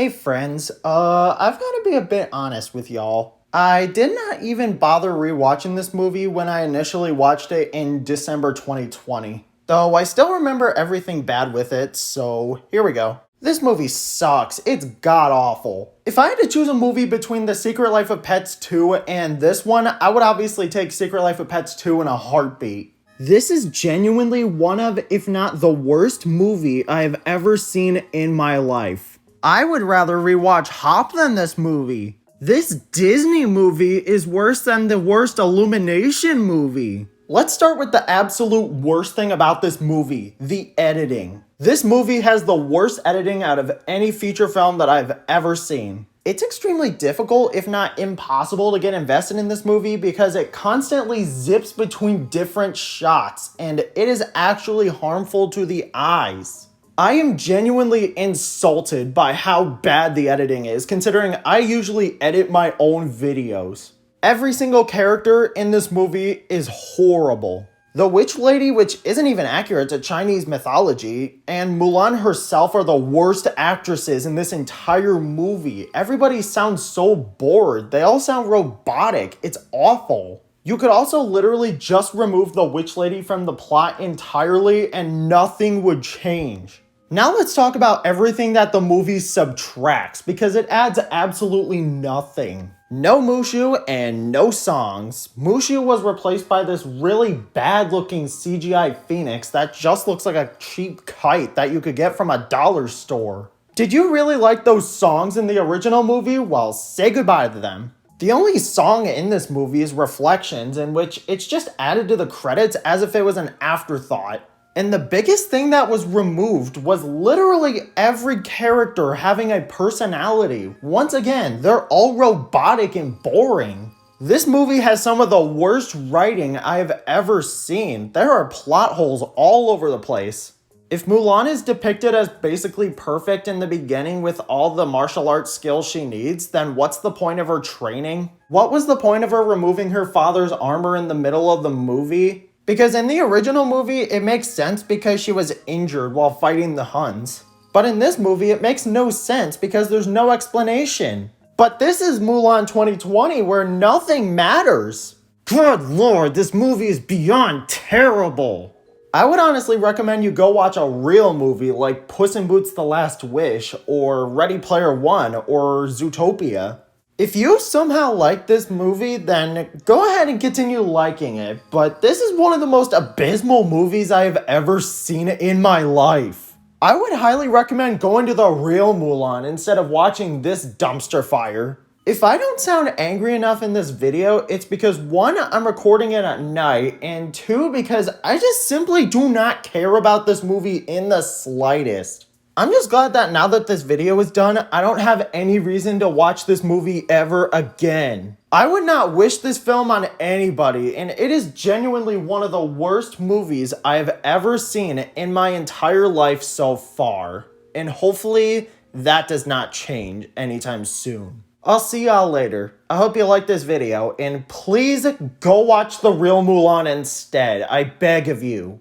Hey friends, I've got to be a bit honest with y'all. I did not even bother rewatching this movie when I initially watched it in December 2020. Though I still remember everything bad with it, so here we go. This movie sucks. It's god-awful. If I had to choose a movie between The Secret Life of Pets 2 and this one, I would obviously take Secret Life of Pets 2 in a heartbeat. This is genuinely one of, if not the worst movie I've ever seen in my life. I would rather rewatch Hop than this movie. This Disney movie is worse than the worst Illumination movie. Let's start with the absolute worst thing about this movie, the editing. This movie has the worst editing out of any feature film that I've ever seen. It's extremely difficult, if not impossible, to get invested in this movie because it constantly zips between different shots, and it is actually harmful to the eyes. I am genuinely insulted by how bad the editing is, considering I usually edit my own videos. Every single character in this movie is horrible. The witch lady, which isn't even accurate to Chinese mythology, and Mulan herself are the worst actresses in this entire movie. Everybody sounds so bored. They all sound robotic. It's awful. You could also literally just remove the witch lady from the plot entirely and nothing would change. Now let's talk about everything that the movie subtracts, because it adds absolutely nothing. No Mushu and no songs. Mushu was replaced by this really bad looking CGI phoenix that just looks like a cheap kite that you could get from a dollar store. Did you really like those songs in the original movie? Well, say goodbye to them. The only song in this movie is Reflections, in which it's just added to the credits as if it was an afterthought. And the biggest thing that was removed was literally every character having a personality. Once again, they're all robotic and boring. This movie has some of the worst writing I've ever seen. There are plot holes all over the place. If Mulan is depicted as basically perfect in the beginning with all the martial arts skills she needs, then what's the point of her training? What was the point of her removing her father's armor in the middle of the movie? Because in the original movie, it makes sense because she was injured while fighting the Huns. But in this movie, it makes no sense because there's no explanation. But this is Mulan 2020 where nothing matters. Good lord, this movie is beyond terrible. I would honestly recommend you go watch a real movie like Puss in Boots: The Last Wish, or Ready Player One, or Zootopia. If you somehow like this movie, then go ahead and continue liking it, but this is one of the most abysmal movies I have ever seen in my life. I would highly recommend going to the real Mulan instead of watching this dumpster fire. If I don't sound angry enough in this video, it's because 1, I'm recording it at night, and 2, because I just simply do not care about this movie in the slightest. I'm just glad that now that this video is done, I don't have any reason to watch this movie ever again. I would not wish this film on anybody, and it is genuinely one of the worst movies I've ever seen in my entire life so far. And hopefully, that does not change anytime soon. I'll see y'all later. I hope you liked this video, and please go watch the real Mulan instead. I beg of you.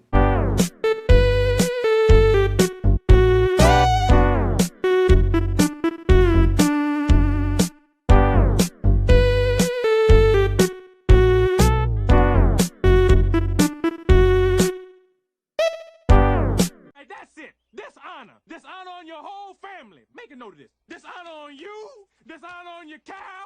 Dishonor on your whole family. Make a note of this. Dishonor on you, dishonor on your cow,